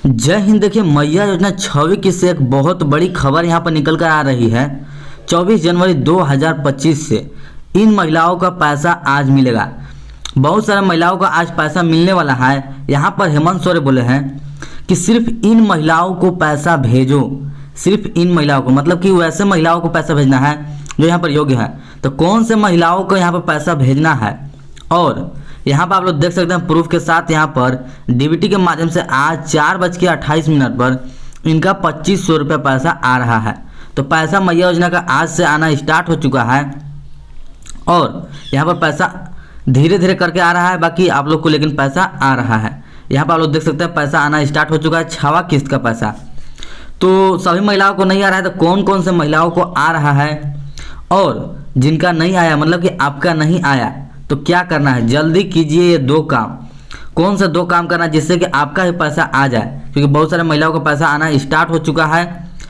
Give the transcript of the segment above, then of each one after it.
जय हिंद। देखिए, मैया योजना 6वीं किस्त से एक बहुत बड़ी खबर यहाँ पर निकल कर आ रही है। 24 जनवरी 2025 से इन महिलाओं का पैसा आज मिलेगा। बहुत सारे महिलाओं का आज पैसा मिलने वाला है। यहाँ पर हेमंत सोरेन बोले हैं कि सिर्फ इन महिलाओं को पैसा भेजो, सिर्फ इन महिलाओं को, मतलब कि वैसे महिलाओं को पैसा भेजना है जो यहाँ पर योग्य है। तो कौन से महिलाओं को यहाँ पर पैसा भेजना है, और यहाँ पर आप लोग देख सकते हैं प्रूफ के साथ। यहाँ पर डीबीटी के माध्यम से आज 4:28 पर इनका 2500 रुपये पैसा आ रहा है। तो पैसा मैया योजना का आज से आना स्टार्ट हो चुका है और यहाँ पर पैसा धीरे धीरे करके आ रहा है बाकी आप लोग को, लेकिन पैसा आ रहा है। यहाँ पर आप लोग देख सकते हैं पैसा आना स्टार्ट हो चुका है, 6वां किस्त का पैसा। तो सभी महिलाओं को नहीं आ रहा है, तो कौन कौन से महिलाओं को आ रहा है और जिनका नहीं आया, मतलब कि आपका नहीं आया, तो क्या करना है, जल्दी कीजिए ये 2 काम। कौन सा 2 काम करना है जिससे कि आपका ही पैसा आ जाए, क्योंकि बहुत सारे महिलाओं का पैसा आना स्टार्ट हो चुका है।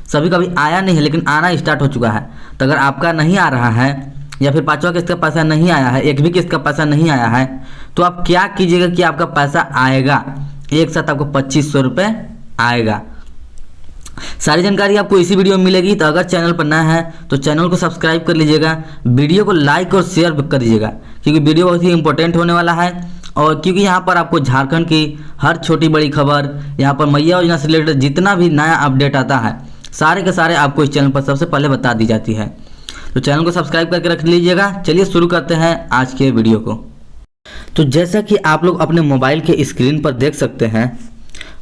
सभी का भी आया नहीं है लेकिन आना स्टार्ट हो चुका है। तो अगर आपका नहीं आ रहा है या फिर 5वां किस्त का पैसा नहीं आया है, 1वीं किस्त का पैसा नहीं आया है, तो आप क्या कीजिएगा कि आपका पैसा आएगा, एक साथ आपको 2500 रुपये आएगा। सारी जानकारी आपको इसी वीडियो में मिलेगी। तो अगर चैनल पर नया है तो चैनल को सब्सक्राइब कर लीजिएगा, वीडियो को लाइक और शेयर कर दीजिएगा, क्योंकि वीडियो बहुत ही इंपॉर्टेंट होने वाला है। और क्योंकि यहाँ पर आपको झारखंड की हर छोटी बड़ी खबर, यहाँ पर मैया योजना से रिलेटेड जितना भी नया अपडेट आता है, सारे के सारे आपको इस चैनल पर सबसे पहले बता दी जाती है। तो चैनल को सब्सक्राइब करके रख लीजिएगा। चलिए शुरू करते हैं आज के वीडियो को। तो जैसा कि आप लोग अपने मोबाइल के स्क्रीन पर देख सकते हैं,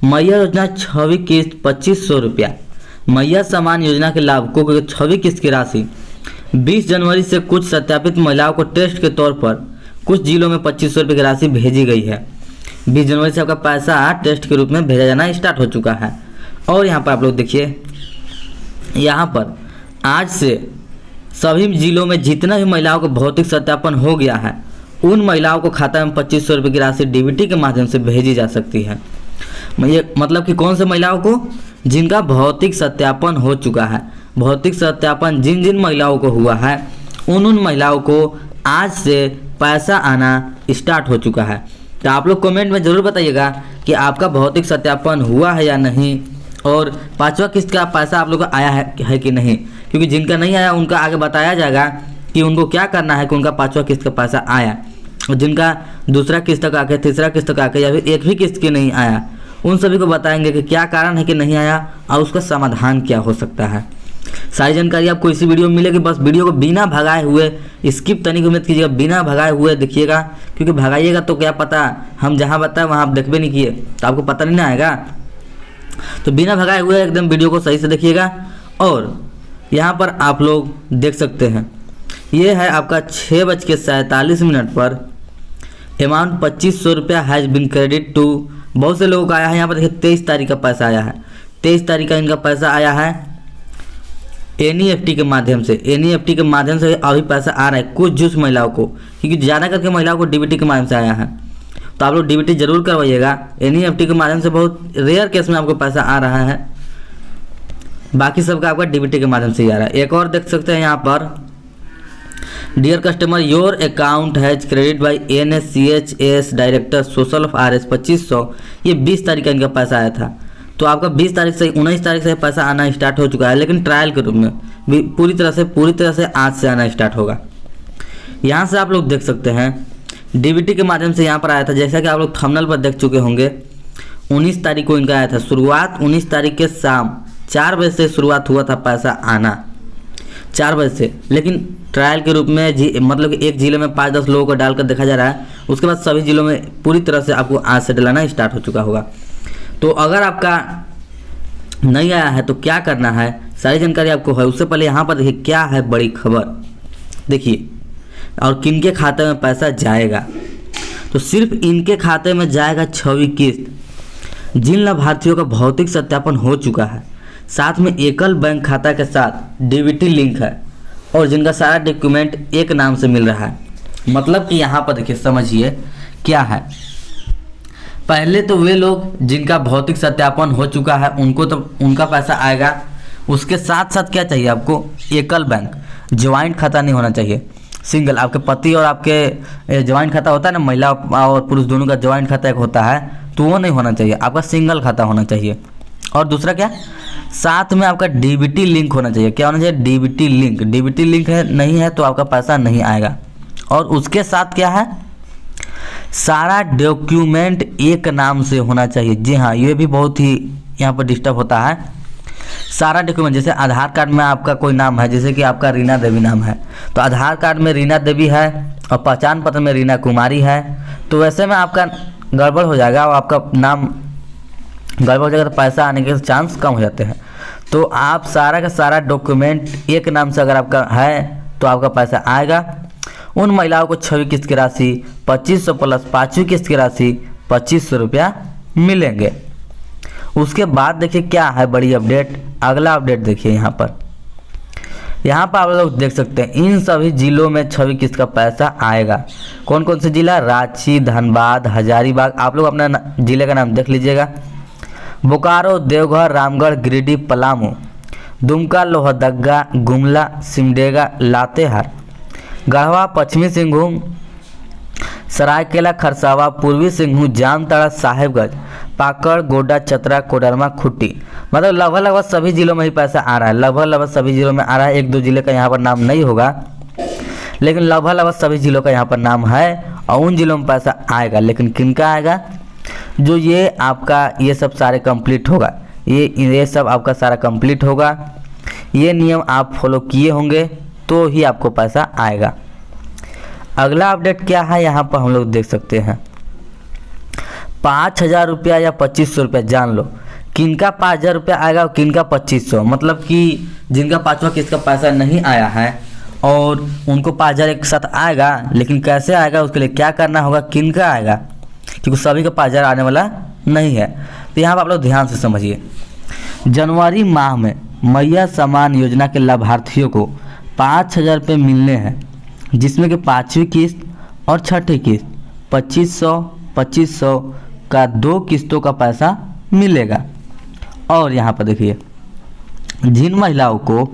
मैया योजना 6वीं किस्त 2500 रुपया। मैया सम्मान योजना के लाभुकों को 6वीं किस्त की राशि 20 जनवरी से कुछ सत्यापित महिलाओं को टेस्ट के तौर पर कुछ जिलों में 2500 रुपये की राशि भेजी गई है। 20 जनवरी से आपका पैसा टेस्ट के रूप में भेजा जाना स्टार्ट हो चुका है। और यहाँ पर आप लोग देखिए, यहाँ पर आज से सभी जिलों में जितना भी महिलाओं को भौतिक सत्यापन हो गया है, उन महिलाओं को खाता में 2500 रुपये की राशि डीबीटी के माध्यम से भेजी जा सकती है। ये मतलब कि कौन से महिलाओं को, जिनका भौतिक सत्यापन हो चुका है। भौतिक सत्यापन जिन जिन महिलाओं को हुआ है, उन महिलाओं को आज से पैसा आना स्टार्ट हो चुका है। तो आप लोग कमेंट में ज़रूर बताइएगा कि आपका भौतिक सत्यापन हुआ है या नहीं, और 5वां किस्त का पैसा आप लोग को आया है कि नहीं, क्योंकि जिनका नहीं आया उनका आगे बताया जाएगा कि उनको क्या करना है कि उनका 5वां किस्त का पैसा आया, और जिनका 2रा किस्त का आके, 3रा किस्त का आके, या फिर 1वीं किस्त की नहीं आया, उन सभी को बताएंगे कि क्या कारण है कि नहीं आया और उसका समाधान क्या हो सकता है। सारी जानकारी आपको इसी वीडियो में मिलेगी। बस वीडियो को बिना भगाए हुए, स्किप तनिक मत कीजिएगा, बिना भगाए हुए देखिएगा, क्योंकि भगाइएगा तो क्या पता हम जहाँ बताएं वहाँ आप देखबे नहीं किए तो आपको पता नहीं ना आएगा। तो बिना भगाए हुए एकदम वीडियो को सही से देखिएगा। और यहाँ पर आप लोग देख सकते हैं, ये है आपका 6:47 पर अमाउंट 2500 रुपया हैज़ बिन क्रेडिट टू। बहुत से लोगों का आया है। यहाँ पर देखिए 23 तारीख का पैसा आया है, 23 तारीख का इनका पैसा आया है NEFT के माध्यम से। NEFT के माध्यम से अभी पैसा आ रहा है कुछ महिलाओं को, क्योंकि ज़्यादा करके महिलाओं को डीबीटी के माध्यम से आया है। तो आप लोग डीबीटी जरूर करवाइएगा। NEFT के माध्यम से बहुत रेयर केस में आपको पैसा आ रहा है, बाकी सबका आपका डीबीटी के माध्यम से ही आ रहा है। एक और देख सकते हैं यहाँ पर, dear customer your account has credit by NSCHS director social of RS 2500। ये 20 तारीख का इनका पैसा आया था। तो आपका 20 तारीख से 19 तारीख से पैसा आना स्टार्ट हो चुका है, लेकिन ट्रायल के रूप में भी पूरी तरह से आज से आना स्टार्ट होगा। यहाँ से आप लोग देख सकते हैं डीबीटी के माध्यम से यहाँ पर आया था, जैसा कि आप लोग थंबनेल पर देख चुके होंगे। 19 तारीख को इनका आया था। शुरुआत 19 तारीख के शाम 4 बजे से शुरुआत हुआ था पैसा आना, 4 बजे से। लेकिन ट्रायल के रूप में मतलब कि एक जिले में 5-10 लोगों को डालकर देखा जा रहा है। उसके बाद सभी जिलों में पूरी तरह से आपको आज से डलाना स्टार्ट हो चुका होगा। तो अगर आपका नहीं आया है तो क्या करना है, सारी जानकारी आपको है। उससे पहले यहाँ पर देखिए क्या है बड़ी खबर, देखिए, और किनके खाते में पैसा जाएगा। तो सिर्फ इनके खाते में जाएगा 6वीं किस्त, जिन लाभार्थियों का भौतिक सत्यापन हो चुका है, साथ में एकल बैंक खाता के साथ डीबीटी लिंक है, और जिनका सारा डॉक्यूमेंट एक नाम से मिल रहा है। मतलब कि यहाँ पर देखिए समझिए क्या है। पहले तो वे लोग जिनका भौतिक सत्यापन हो चुका है उनको तो उनका पैसा आएगा। उसके साथ साथ क्या चाहिए आपको, एकल बैंक, ज्वाइंट खाता नहीं होना चाहिए। सिंगल, आपके पति और आपके ज्वाइंट खाता होता है ना, महिला और पुरुष दोनों का ज्वाइंट खाता एक होता है, तो वो नहीं होना चाहिए, आपका सिंगल खाता होना चाहिए। और दूसरा क्या, साथ में आपका डीबीटी लिंक होना चाहिए। क्या होना चाहिए, डीबीटी लिंक। डीबीटी लिंक है नहीं है तो आपका पैसा नहीं आएगा। और उसके साथ क्या है, सारा डॉक्यूमेंट एक नाम से होना चाहिए। जी हाँ, ये भी बहुत ही यहाँ पर डिस्टर्ब होता है। सारा डॉक्यूमेंट, जैसे आधार कार्ड में आपका कोई नाम है, जैसे कि आपका रीना देवी नाम है, तो आधार कार्ड में रीना देवी है और पहचान पत्र में रीना कुमारी है, तो वैसे में आपका गड़बड़ हो जाएगा और आपका नाम गड़बड़ हो जाएगा तो पैसा आने के चांस कम हो जाते हैं। तो आप सारा का सारा डॉक्यूमेंट एक नाम से अगर आपका है तो आपका पैसा आएगा। उन महिलाओं को 6वीं किस्त की राशि 2500 प्लस 5वीं किस्त की राशि 2500 रुपया मिलेंगे। उसके बाद देखिए क्या है बड़ी अपडेट, अगला अपडेट देखिए यहाँ पर आप लोग देख सकते हैं इन सभी जिलों में 6वीं किस्त का पैसा आएगा। कौन कौन से जिला, रांची, धनबाद, हजारीबाग, आप लोग अपना जिले का नाम देख लीजिएगा। बोकारो, देवघर, रामगढ़, गिरिडीह, पलामू, दुमका, लोहरदगा, गुमला, सिमडेगा, लातेहार, गढ़वा, पश्चिमी सिंहभूम, सरायकेला, खरसावा, पूर्वी सिंहभूम, जामताड़ा, साहेबगंज, पाकड़, गोड्डा, चतरा, कोडरमा, खुट्टी, मतलब लगभग सभी जिलों में ही पैसा आ रहा है। लगभग सभी जिलों में आ रहा है। एक दो जिले का यहाँ पर नाम नहीं होगा, लेकिन लगभग सभी जिलों का यहाँ पर नाम है और उन जिलों में पैसा आएगा। लेकिन किनका आएगा, जो ये आपका ये सब सारे कंप्लीट होगा, ये सब आपका सारा कंप्लीट होगा, ये नियम आप फॉलो किए होंगे तो ही आपको पैसा आएगा। अगला अपडेट क्या है यहाँ पर हम लोग देख सकते हैं, 5000 रुपया या 2500 रुपया, जान लो किनका 5000 रुपया आएगा और किनका 2500। मतलब कि जिनका 5वां किस्त का पैसा नहीं आया है और उनको 5000 एक साथ आएगा, लेकिन कैसे आएगा उसके लिए क्या करना होगा, किनका आएगा, क्योंकि सभी का 5000 आने वाला नहीं है। तो यहाँ पर आप लोग ध्यान से समझिए, जनवरी माह में मैया सम्मान योजना के लाभार्थियों को 5000 रुपये मिलने हैं, जिसमें कि 5वीं किस्त और 6ठी किस्त 2500 का 2 किस्तों का पैसा मिलेगा। और यहाँ पर देखिए जिन महिलाओं को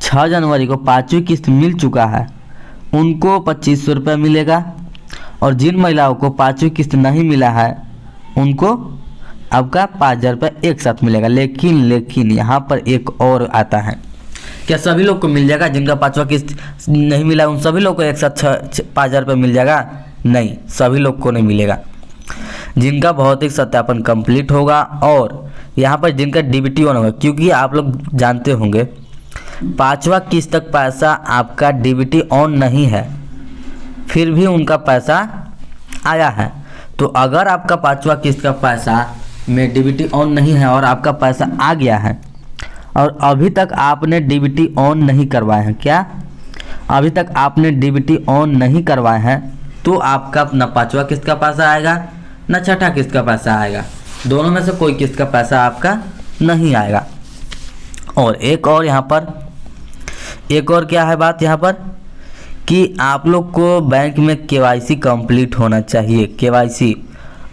6 जनवरी को 5वीं किस्त मिल चुका है उनको 2500 रुपये मिलेगा, और जिन महिलाओं को 5वीं किस्त नहीं मिला है उनको आपका 5000 रुपये एक साथ मिलेगा। लेकिन यहाँ पर एक और आता है, क्या सभी लोग को मिल जाएगा? जिनका 5वां किस्त नहीं मिला उन सभी लोग को एक साथ 5000 रुपये मिल जाएगा? नहीं, सभी लोग को नहीं मिलेगा। जिनका भौतिक सत्यापन कंप्लीट होगा और यहाँ पर जिनका डीबीटी ऑन होगा, क्योंकि आप लोग जानते होंगे 5वां किस्त तक पैसा आपका डीबीटी ऑन नहीं है, फिर भी उनका पैसा आया है। तो अगर आपका 5वां किस्त का पैसा में डीबीटी ऑन नहीं है और आपका पैसा आ गया है और अभी तक आपने डीबीटी ऑन नहीं करवाए हैं, क्या अभी तक आपने डीबीटी ऑन नहीं करवाए हैं, तो आपका ना 5वां किस्त का पैसा आएगा ना 6ठा किस्त का पैसा आएगा। दोनों में से कोई किस्त का पैसा आपका नहीं आएगा। और एक और यहाँ पर एक और क्या है बात यहाँ पर कि आप लोग को बैंक में केवाईसी कंप्लीट होना चाहिए। केवाईसी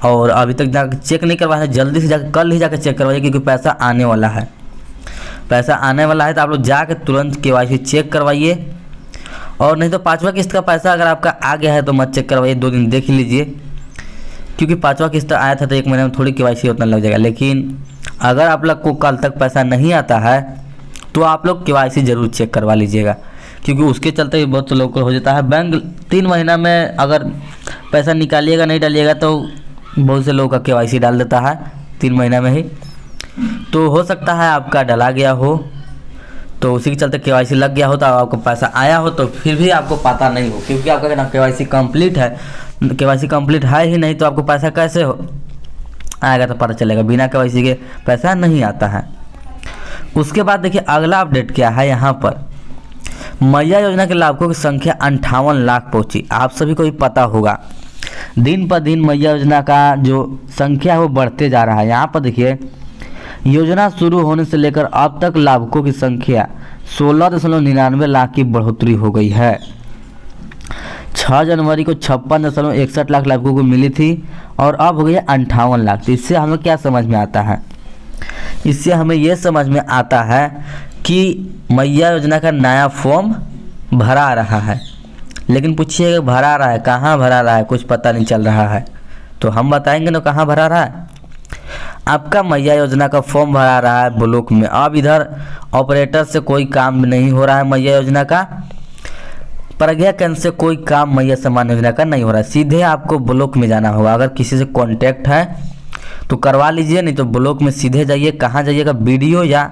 और अभी तक जाकर चेक नहीं करवाया है, जल्दी से जाकर कल ही जाकर चेक करवाइए, क्योंकि पैसा आने वाला है। पैसा आने वाला है तो आप लोग जाकर तुरंत केवाईसी चेक करवाइए। और नहीं तो 5वां किस्त का पैसा अगर आपका आ गया है तो मत चेक करवाइए, 2 दिन देख लीजिए, क्योंकि 5वां किस्त आया था तो 1 महीने में थोड़ी केवाईसी उतना लग जाएगा। लेकिन अगर आप लोग को कल तक पैसा नहीं आता है तो आप लोग केवाईसी ज़रूर चेक करवा लीजिएगा, क्योंकि उसके चलते ही बहुत लोग को हो जाता है। बैंक 3 महीना में अगर पैसा निकालिएगा नहीं डालिएगा तो बहुत से लोगों का केवाईसी डाल देता है 3 महीना में ही। तो हो सकता है आपका डला गया हो, तो उसी के चलते केवाईसी लग गया हो तो आपको पैसा आया हो तो फिर भी आपको पता नहीं हो, क्योंकि आपका केवाईसी कंप्लीट है। केवाईसी कंप्लीट है ही नहीं तो आपको पैसा कैसे हो आएगा, तो पता चलेगा। बिना केवाईसी के पैसा नहीं आता है। उसके बाद देखिए अगला अपडेट क्या है यहाँ पर, मैया योजना के लाभुकों की संख्या 58 लाख पहुँची। आप सभी को भी पता होगा दिन पर दिन मैया योजना का जो संख्या है वो बढ़ते जा रहा है। यहाँ पर देखिए योजना शुरू होने से लेकर अब तक लाभुकों की संख्या 16.99 लाख की बढ़ोतरी हो गई है। 6 जनवरी को 56.61 लाख लाभुकों को मिली थी और अब हो गई है 58 लाख। तो इससे हमें क्या समझ में आता है, इससे हमें ये समझ में आता है कि मैया योजना का नया फॉर्म भरा रहा है। लेकिन पूछिएगा भरा रहा है, कहाँ भरा रहा है, कुछ पता नहीं चल रहा है। तो हम बताएंगे ना कहाँ भरा रहा है। आपका मैया योजना का फॉर्म भरा रहा है ब्लॉक में। अब इधर ऑपरेटर से कोई काम नहीं हो रहा है मैया योजना का, प्रज्ञा केंद्र से कोई काम मैया सम्मान योजना का नहीं हो रहा है। सीधे आपको ब्लॉक में जाना होगा। अगर किसी से कांटेक्ट है तो करवा लीजिए, नहीं तो ब्लॉक में सीधे जाइए। कहाँ जाइएगा? बीडीओ या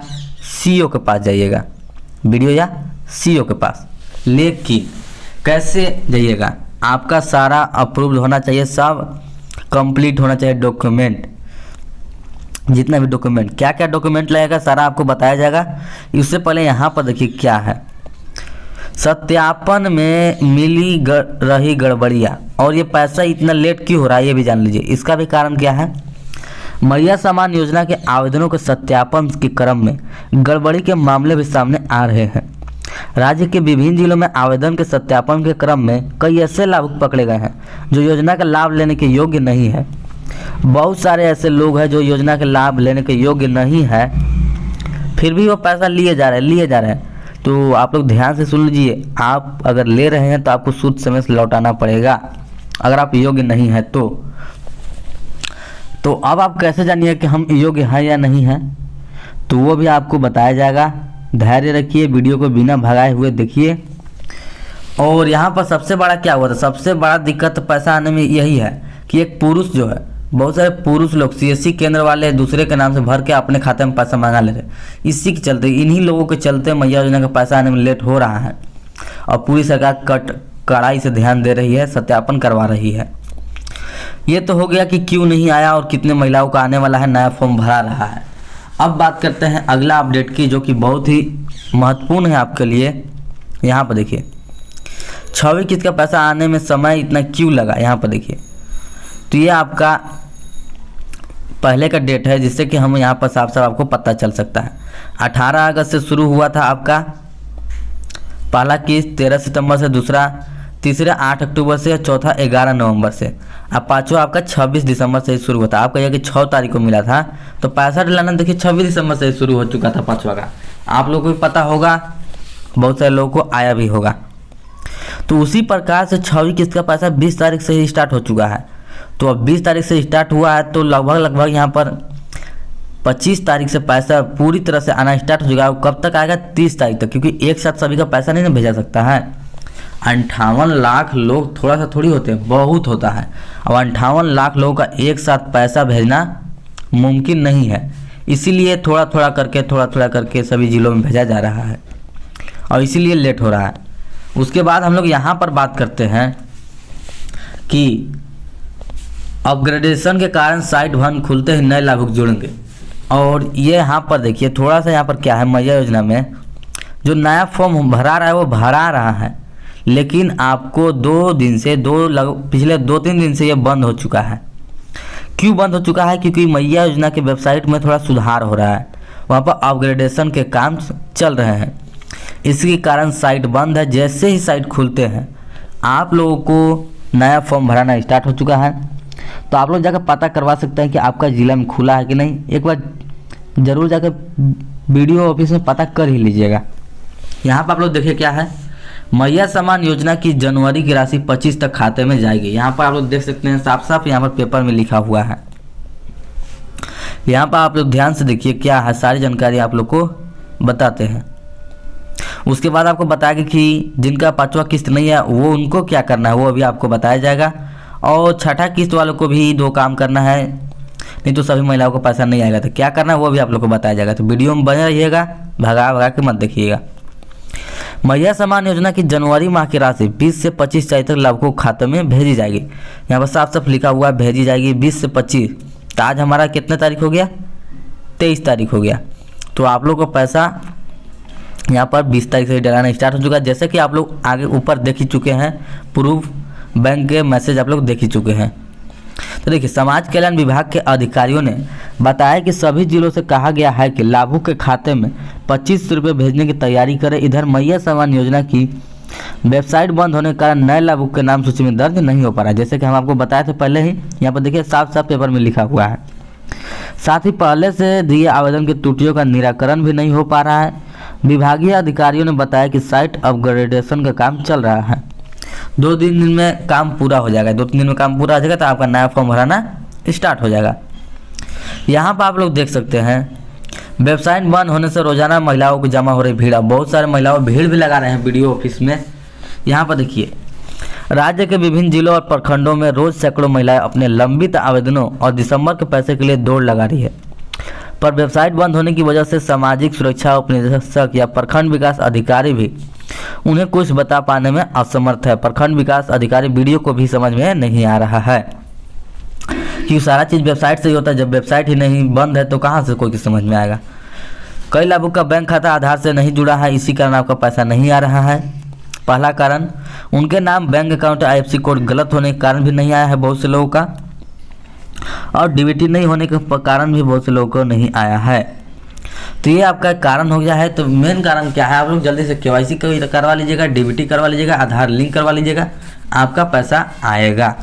सीईओ के पास जाइएगा, बीडीओ या सीईओ के पास। लेकिन कैसे जाइएगा? आपका सारा अप्रूव्ड होना चाहिए, सब कंप्लीट होना चाहिए डॉक्यूमेंट, जितना भी डॉक्यूमेंट, क्या क्या डॉक्यूमेंट लगेगा सारा आपको बताया जाएगा। इससे पहले यहाँ पर देखिए क्या है, सत्यापन में मिली रही गड़बड़ियाँ और ये पैसा इतना लेट क्यों हो रहा है ये भी जान लीजिए। इसका भी कारण क्या है? मैया सम्मान योजना के आवेदनों के सत्यापन के क्रम में गड़बड़ी के मामले भी सामने आ रहे हैं। राज्य के विभिन्न जिलों में आवेदन के सत्यापन के क्रम में कई ऐसे लाभुक पकड़े गए हैं जो योजना का लाभ लेने के योग्य नहीं है। बहुत सारे ऐसे लोग हैं जो योजना के लाभ लेने के योग्य नहीं है, फिर भी वो पैसा लिए जा रहे हैं। तो आप लोग ध्यान से सुन लीजिए, आप अगर ले रहे हैं तो आपको सूद समेत लौटाना पड़ेगा अगर आप योग्य नहीं है तो अब आप कैसे जानिए कि हम योग्य हैं या नहीं हैं, तो वो भी आपको बताया जाएगा। धैर्य रखिए, वीडियो को बिना भगाए हुए देखिए। और यहाँ पर सबसे बड़ा क्या हुआ था, सबसे बड़ा दिक्कत पैसा आने में यही है कि एक पुरुष जो है, बहुत सारे पुरुष लोग सीएससी केंद्र वाले दूसरे के नाम से भर के अपने खाते में पैसा मंगा ले रहे। इसी के चलते, इन्हीं लोगों के चलते मैया योजना का पैसा आने में लेट हो रहा है। और पूरी सरकार कड़ाई से ध्यान दे रही है, सत्यापन करवा रही है। ये तो हो गया कि क्यों नहीं आया और कितने महिलाओं का आने वाला है, नया फॉर्म भरा रहा है। अब बात करते हैं अगला अपडेट की, जो कि बहुत ही महत्वपूर्ण है आपके लिए। यहाँ पर देखिए 6वीं किस्त का पैसा आने में समय इतना क्यों लगा, यहाँ पर देखिए। तो ये आपका पहले का डेट है, जिससे कि हम यहाँ पर साफ साफ आपको पता चल सकता है। 18 अगस्त से शुरू हुआ था आपका पहला किस्त, 13 सितंबर से दूसरा, तीसरा 8 अक्टूबर से, चौथा 11 नवंबर से, अब पाँचवा आपका 26 दिसंबर से शुरू हुआ था। आपका यह कि 6 तारीख को मिला था, तो पैसा डलाना देखिए 26 दिसंबर से शुरू हो चुका था पाँचवा का। आप लोगों को भी पता होगा, बहुत सारे लोगों को आया भी होगा। तो उसी प्रकार से 6वीं किस्त का पैसा 20 तारीख से ही स्टार्ट हो चुका है। तो अब 20 तारीख से स्टार्ट हुआ है, तो लगभग यहाँ पर 25 तारीख से पैसा पूरी तरह से आना स्टार्ट हो चुका है। कब तक आएगा? 30 तारीख तक, क्योंकि एक साथ सभी का पैसा नहीं ना भेजा सकता है। 58 लाख लोग थोड़ा सा थोड़ी होते हैं, बहुत होता है। अब 58 लाख लोगों का एक साथ पैसा भेजना मुमकिन नहीं है, इसीलिए थोड़ा थोड़ा करके सभी जिलों में भेजा जा रहा है और इसीलिए लेट हो रहा है। उसके बाद हम लोग यहाँ पर बात करते हैं कि अपग्रेडेशन के कारण साइट 1 खुलते ही नए लाभुक जुड़ेंगे। और ये यहाँ पर देखिए थोड़ा सा, यहाँ पर क्या है, मैया योजना में जो नया फॉर्म भरा रहा है वो भरा रहा है, लेकिन आपको पिछले 2-3 दिन से ये बंद हो चुका है। क्यों बंद हो चुका है? क्योंकि मैया योजना के वेबसाइट में थोड़ा सुधार हो रहा है, वहाँ पर अपग्रेडेशन के काम चल रहे हैं, इसके कारण साइट बंद है। जैसे ही साइट खुलते हैं आप लोगों को नया फॉर्म भराना स्टार्ट हो चुका है। तो आप लोग जाकर पता करवा सकते हैं कि आपका ज़िला में खुला है कि नहीं। एक बार ज़रूर जाकर बीडीओ ऑफिस में पता कर ही लीजिएगा। यहाँ पर आप लोग देखिए क्या है, मैया सम्मान योजना की जनवरी की राशि 25 तक खाते में जाएगी। यहाँ पर आप लोग देख सकते हैं साफ साफ यहाँ पर पेपर में लिखा हुआ है। यहाँ पर आप लोग ध्यान से देखिए क्या है, सारी जानकारी आप लोग को बताते हैं। उसके बाद आपको बताएगा कि जिनका 5वां किस्त नहीं है वो उनको क्या करना है, वो अभी आपको बताया जाएगा। और 6ठा किस्त वालों को भी 2 काम करना है, नहीं तो सभी महिलाओं को पैसा नहीं आएगा। तो क्या करना है वो भी आप लोग को बताया जाएगा। तो वीडियो में बने रहिएगा, भगा के मत देखिएगा। मैया सम्मान योजना की जनवरी माह की राशि 20 से 25 तारीख तक लाभुकों के खाते में भेजी जाएगी। यहाँ पर साफ साफ लिखा हुआ है भेजी जाएगी 20 से 25। तो आज हमारा कितने तारीख हो गया? 23 तारीख हो गया। तो आप लोग को पैसा यहाँ पर 20 तारीख से डलाना स्टार्ट हो चुका है। जैसे कि आप लोग आगे ऊपर देख ही चुके हैं, प्रूफ बैंक के मैसेज आप लोग देख ही चुके हैं। तो देखिए समाज कल्याण विभाग के अधिकारियों ने बताया कि सभी जिलों से कहा गया है कि लाभुक के खाते में 25 रुपये भेजने की तैयारी करें। इधर मैया सम्मान योजना की वेबसाइट बंद होने के कारण नए लाभुक के नाम सूची में दर्ज नहीं हो पा रहा है। जैसे कि हम आपको बताए थे पहले ही, यहाँ पर देखिए साफ साफ पेपर में लिखा हुआ है। साथ ही पहले से दिए आवेदन की त्रुटियों का निराकरण भी नहीं हो पा रहा है। विभागीय अधिकारियों ने बताया कि साइट अपग्रेडेशन का काम चल रहा है। 2-3 दिन में काम पूरा हो जाएगा। 2-3 दिन में काम पूरा हो जाएगा तो आपका नया फॉर्म भराना स्टार्ट हो जाएगा। यहाँ पर आप लोग देख सकते हैं वेबसाइट बंद होने से रोजाना महिलाओं को जमा हो रही भीड़। अब बहुत सारे महिलाओं भीड़ भी लगा रहे हैं बीडीओ ऑफिस में। यहाँ पर देखिए राज्य के विभिन्न जिलों और प्रखंडों में रोज सैकड़ों महिलाएं अपने लंबित आवेदनों और दिसंबर के पैसे के लिए दौड़ लगा रही है। पर वेबसाइट बंद होने की वजह से सामाजिक सुरक्षा उपनिदेशक या प्रखंड विकास अधिकारी भी उन्हें कुछ बता पाने में असमर्थ है। प्रखंड विकास अधिकारी वीडियो को भी समझ में नहीं आ रहा है कि सारा चीज़ वेबसाइट से ही होता है। जब वेबसाइट ही नहीं बंद है तो कहाँ से कोई समझ में आएगा। कई लाभुक का बैंक खाता आधार से नहीं जुड़ा है, इसी कारण आपका पैसा नहीं आ रहा है। पहला कारण उनके नाम बैंक अकाउंट IFSC कोड गलत होने के कारण भी नहीं आया है बहुत से लोगों का, और डीबीटी नहीं होने के कारण भी बहुत से लोगों को नहीं आया है। तो ये आपका कारण हो गया है। तो मेन कारण क्या है, आप लोग जल्दी से KYC करवा लीजिएगा, डीबीटी करवा लीजिएगा, आधार लिंक करवा लीजिएगा, आपका पैसा आएगा।